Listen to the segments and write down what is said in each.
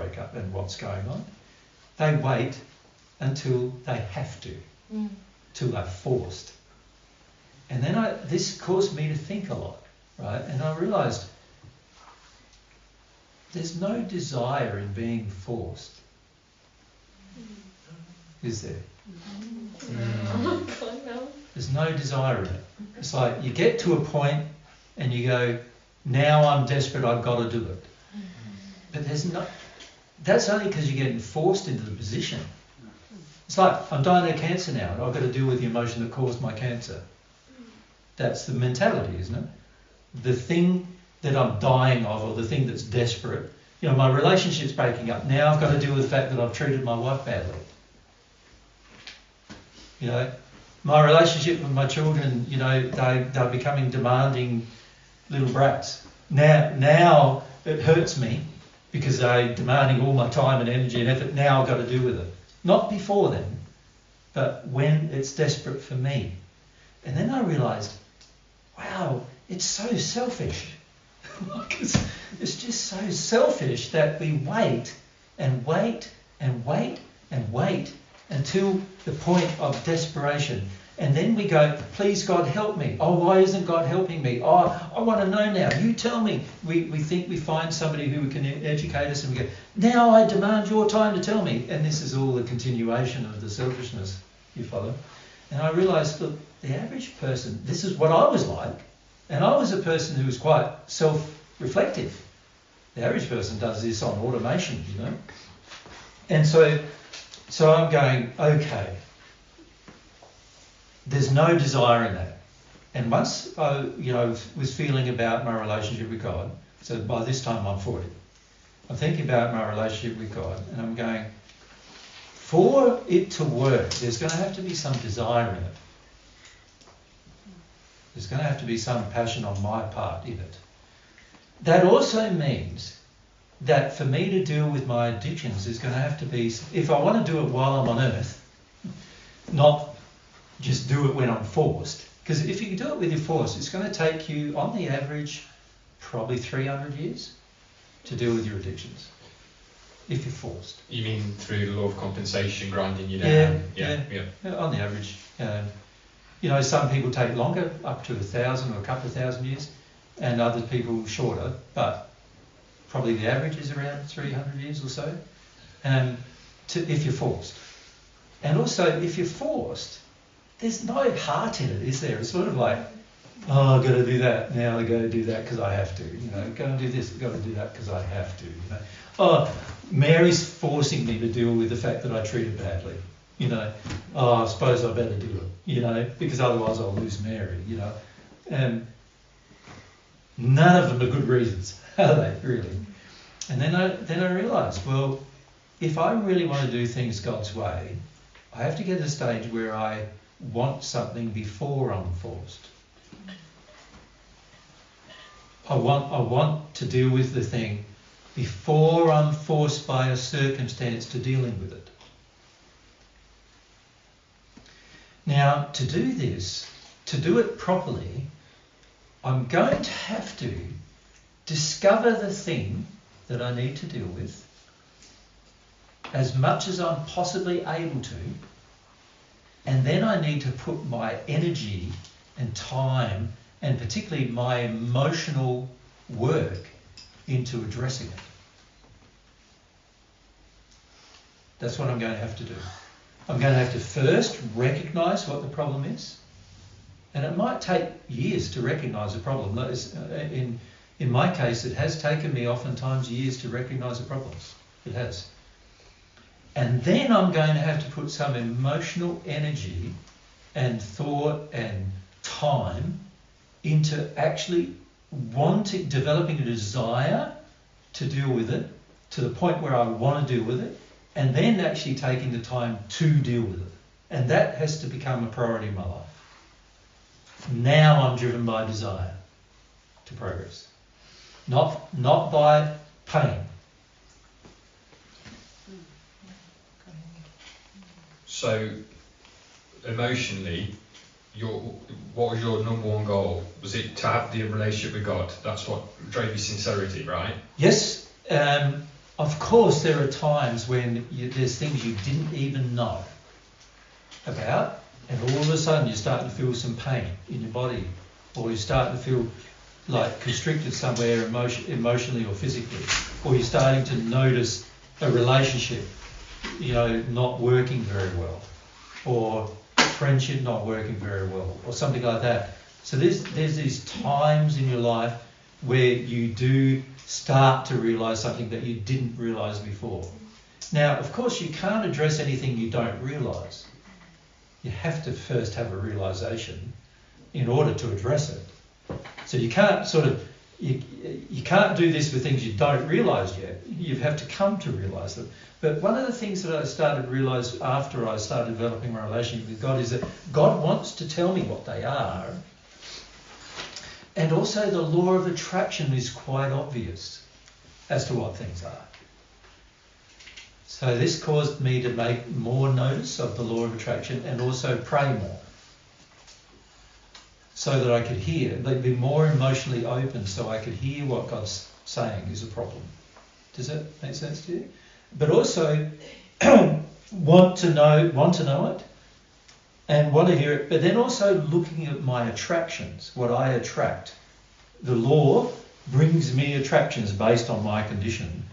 breakup and what's going on. They wait until they have to, till they're forced. And then this caused me to think a lot, right? And I realised there's no desire in being forced, is there? There's no desire in it. It's like you get to a point and you go, now I'm desperate, I've got to do it. But that's only because you're getting forced into the position. It's like, I'm dying of cancer now, and I've got to deal with the emotion that caused my cancer. That's the mentality, isn't it? The thing that I'm dying of, or the thing that's desperate, my relationship's breaking up. Now I've got to deal with the fact that I've treated my wife badly. My relationship with my children, they're becoming demanding little brats. Now it hurts me because they're demanding all my time and energy and effort. Now I've got to deal with it. Not before then, but when it's desperate for me. And then I realised, wow, it's so selfish. It's just so selfish that we wait and wait and wait and wait until the point of desperation. And then we go, please God help me. Oh, why isn't God helping me? Oh, I want to know now. You tell me. We think we find somebody who can educate us, and we go, now I demand your time to tell me. And this is all a continuation of the selfishness, you follow? And I realised, look, the average person, this is what I was like. And I was a person who was quite self-reflective. The average person does this on automation, And so I'm going, okay, there's no desire in that. And once I, was feeling about my relationship with God, so by this time I'm 40, I'm thinking about my relationship with God, and I'm going, for it to work, there's going to have to be some desire in it. There's going to have to be some passion on my part in it. That also means that for me to deal with my addictions, there's going to have to be, if I want to do it while I'm on earth, not just do it when I'm forced. Because if you do it with your force, it's going to take you, on the average, probably 300 years to deal with your addictions. If you're forced. You mean through the law of compensation, grinding you down? Yeah. On the average. Some people take longer, up to 1,000 or a couple of thousand years, and other people shorter, but probably the average is around 300 years or so, if you're forced. And also, if you're forced, there's no heart in it, is there? It's sort of like, oh, I've got to do that. Now I've got to do that because I have to. Go and do this, I've got to do that because I have to. Oh, Mary's forcing me to deal with the fact that I treated badly. Oh, I suppose I better do it, because otherwise I'll lose Mary, And none of them are good reasons, are they, really? And then I realised, well, if I really want to do things God's way, I have to get to the stage where I want something before I'm forced. I want to deal with the thing before I'm forced by a circumstance to dealing with it. Now, to do this, to do it properly, I'm going to have to discover the thing that I need to deal with as much as I'm possibly able to, and then I need to put my energy and time, and particularly my emotional work, into addressing it. That's what I'm going to have to do. I'm going to have to first recognise what the problem is. And it might take years to recognise a problem. In my case, it has taken me oftentimes years to recognise the problems. It has. And then I'm going to have to put some emotional energy and thought and time into actually developing a desire to deal with it to the point where I want to deal with it, and then actually taking the time to deal with it. And that has to become a priority in my life. Now I'm driven by desire to progress, not by pain. So, emotionally, what was your number one goal? Was it to have the relationship with God? That's what drove your sincerity, right? Yes. of course, there are times when there's things you didn't even know about, and all of a sudden you start to feel some pain in your body, or you start to feel like constricted somewhere emotionally or physically, or you're starting to notice a relationship, not working very well, or friendship not working very well, or something like that. So there's these times in your life where you do start to realise something that you didn't realise before. Now, of course, you can't address anything you don't realise. You have to first have a realisation in order to address it. So you can't you can't do this with things you don't realise yet. You have to come to realise them. But one of the things that I started to realise after I started developing my relationship with God is that God wants to tell me what they are. And also the law of attraction is quite obvious as to what things are. So this caused me to make more notice of the law of attraction and also pray more, so that I could hear, be more emotionally open so I could hear what God's saying is a problem. Does that make sense to you? But also want to know it and want to hear it, but then also looking at my attractions, what I attract. The law brings me attractions based on my condition,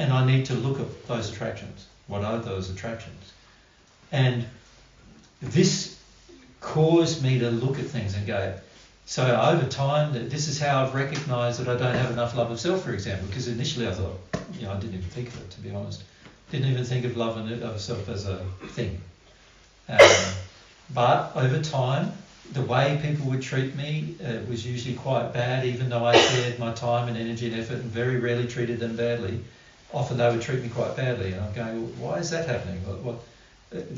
and I need to look at those attractions. What are those attractions? And this caused me to look at things and go, so over time, this is how I've recognised that I don't have enough love of self, for example, because initially I thought, I didn't even think of it, to be honest. Didn't even think of love of self as a thing. But over time, the way people would treat me was usually quite bad, even though I shared my time and energy and effort and very rarely treated them badly. Often they would treat me quite badly, and I'm going, well, why is that happening? And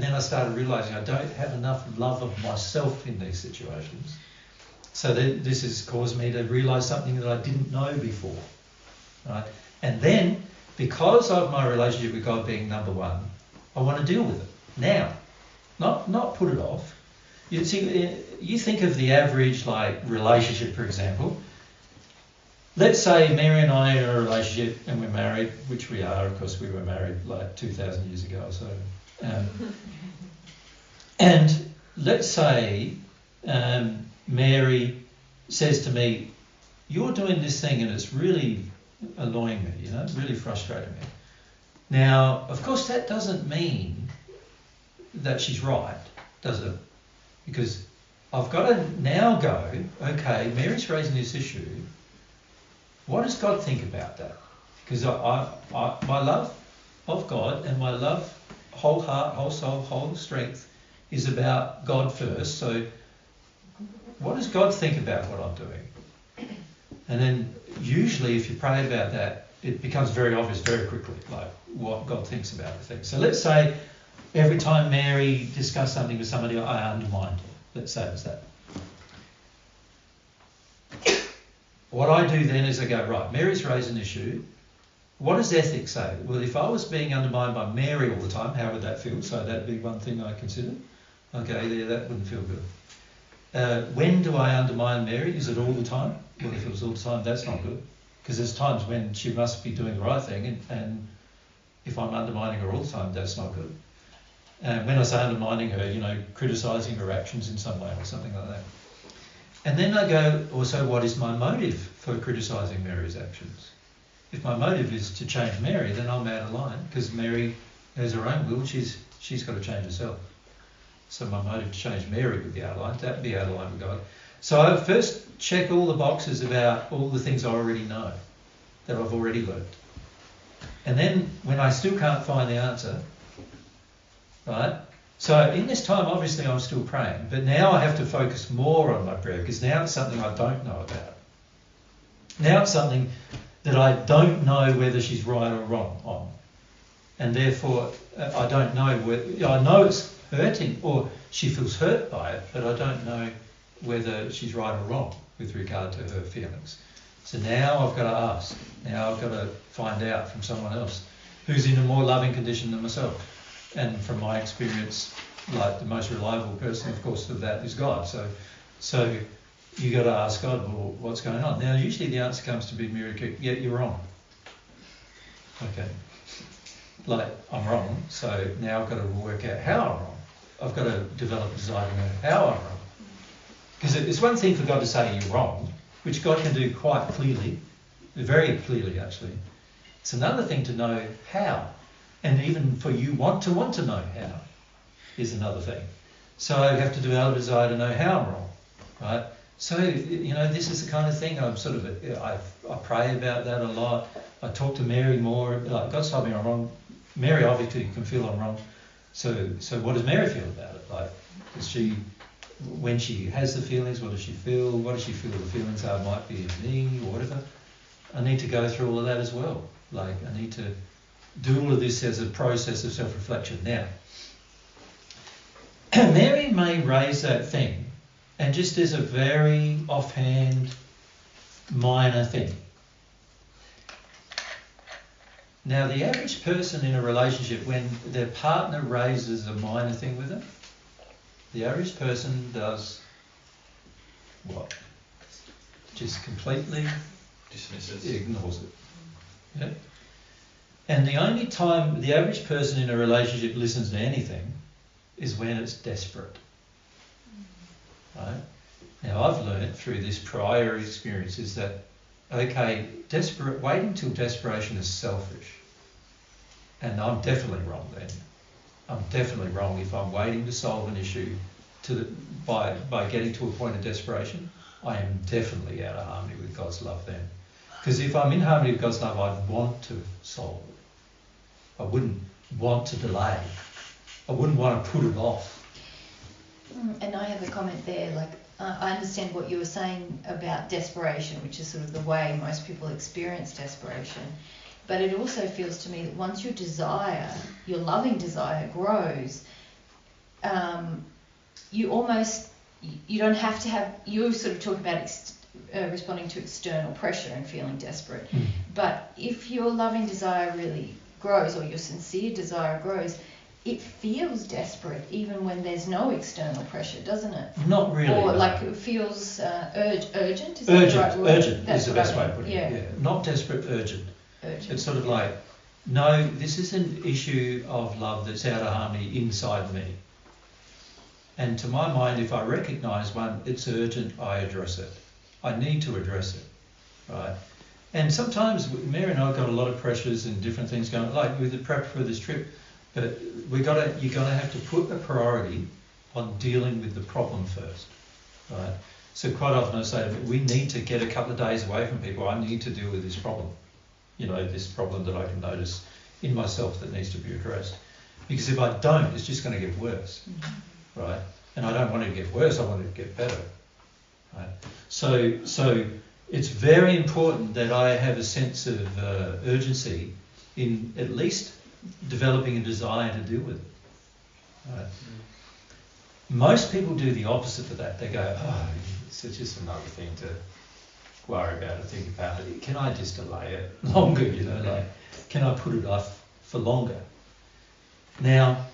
then I started realising I don't have enough love of myself in these situations. So this has caused me to realise something that I didn't know before. Right? And then, because of my relationship with God being number one, I want to deal with it now, not put it off. You see, you think of the average relationship, for example. Let's say Mary and I are in a relationship and we're married, which we are, of course we were married 2,000 years ago or so. And let's say Mary says to me, you're doing this thing and it's really annoying me, really frustrating me. Now, of course that doesn't mean that she's right, does it? Because I've got to now go, okay, Mary's raising this issue. What does God think about that? Because my love of God and my love, whole heart, whole soul, whole strength, is about God first. So what does God think about what I'm doing? And then usually if you pray about that, it becomes very obvious very quickly, what God thinks about the thing. So let's say every time Mary discussed something with somebody, I undermined her. Let's say it was that. What I do then is I go, right, Mary's raised an issue. What does ethics say? Well, if I was being undermined by Mary all the time, how would that feel? So that'd be one thing I consider. Okay, that wouldn't feel good. When do I undermine Mary? Is it all the time? Well, if it was all the time, that's not good. Because there's times when she must be doing the right thing, and if I'm undermining her all the time, that's not good. When I say undermining her, criticising her actions in some way or something like that. And then I go, also, what is my motive for criticising Mary's actions? If my motive is to change Mary, then I'm out of line, because Mary has her own will. She's got to change herself. So my motive to change Mary would be out of line. That would be out of line with God. So I first check all the boxes about all the things I already know, that I've already learned. And then when I still can't find the answer, right? So in this time, obviously, I'm still praying, but now I have to focus more on my prayer, because now it's something I don't know about. Now it's something that I don't know whether she's right or wrong on. And therefore, I don't know whether, I know it's hurting, or she feels hurt by it, but I don't know whether she's right or wrong with regard to her feelings. So now I've got to ask. Now I've got to find out from someone else who's in a more loving condition than myself. And from my experience, the most reliable person, of course, of that is God. So you got to ask God, well, what's going on? Now, usually the answer comes to be Mary, yeah, you're wrong. Okay. Like, I'm wrong, so now I've got to work out how I'm wrong. I've got to develop a desire to know how I'm wrong. Because it's one thing for God to say you're wrong, which God can do quite clearly, very clearly actually. It's another thing to know how. And even for you want to know how is another thing. So I have to develop a desire to know how I'm wrong, right? So, you know, this is the kind of thing I'm sort of, I pray about that a lot. I talk to Mary more, like, God's told me I'm wrong. Mary obviously can feel I'm wrong. So what does Mary feel about it? Like, does she, when she has the feelings, what does she feel? What does she feel the feelings are, might be in me or whatever? I need to go through all of that as well. Like, I need to do all of this as a process of self-reflection. Now, Mary may raise that thing, and just as a very offhand, minor thing. Now, the average person in a relationship, when their partner raises a minor thing with them, the average person does what? Just completely dismisses, ignores it. Yep. And the only time the average person in a relationship listens to anything is when it's desperate. Right? Now, I've learned through this prior experience is that, okay, waiting till desperation is selfish. And I'm definitely wrong then. I'm definitely wrong if I'm waiting to solve an issue by getting to a point of desperation. I am definitely out of harmony with God's love then. Because if I'm in harmony with God's love, I'd want to solve it. I wouldn't want to delay. I wouldn't want to put it off. And I have a comment there, like, I understand what you were saying about desperation, which is sort of the way most people experience desperation. But it also feels to me that once your desire, your loving desire grows, you don't have to have, you sort of talk about responding to external pressure and feeling desperate. But if your loving desire really grows, or your sincere desire grows, it feels desperate even when there's no external pressure, doesn't it? Not really. Or no. like it feels urgent? Is Urgent, that the right word? urgent That's is the what best I way mean. of putting Yeah. it. Yeah. Not desperate, urgent. Urgent. It's sort of like, no, this is an issue of love that's out of harmony inside me. And to my mind, if I recognise one, it's urgent, I address it. I need to address it, right? And sometimes Mary and I have got a lot of pressures and different things going, like with the prep for this trip, but you're gonna have to put a priority on dealing with the problem first, right? So quite often I say to them, we need to get a couple of days away from people. I need to deal with this problem, this problem that I can notice in myself that needs to be addressed. Because if I don't, it's just going to get worse, right? And I don't want it to get worse, I want it to get better, right? So it's very important that I have a sense of urgency in at least developing a desire to deal with it, right? Most people do the opposite of that. They go, oh, it's just another thing to worry about or think about. Can I just delay it longer, like, can I put it off for longer? Now,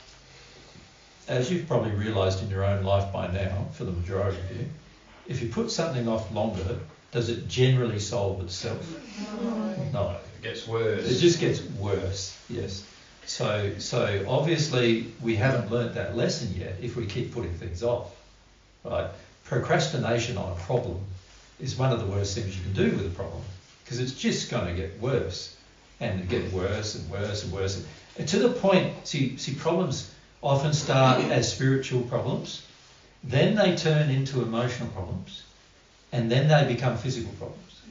as you've probably realised in your own life by now, for the majority of you, if you put something off longer, does it generally solve itself? No. It gets worse. It just gets worse, yes. So obviously we haven't learnt that lesson yet if we keep putting things off, right? Procrastination on a problem is one of the worst things you can do with a problem, because it's just going to get worse and get worse and worse and worse. And to the point, see, problems often start as spiritual problems, then they turn into emotional problems, and then they become physical problems.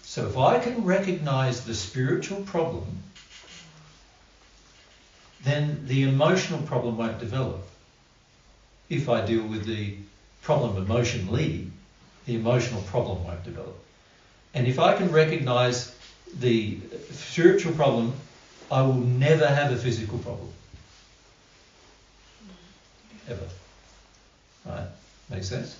So if I can recognise the spiritual problem, then the emotional problem won't develop. If I deal with the problem emotionally, the emotional problem won't develop. And if I can recognise the spiritual problem, I will never have a physical problem. Ever. Right? Makes sense?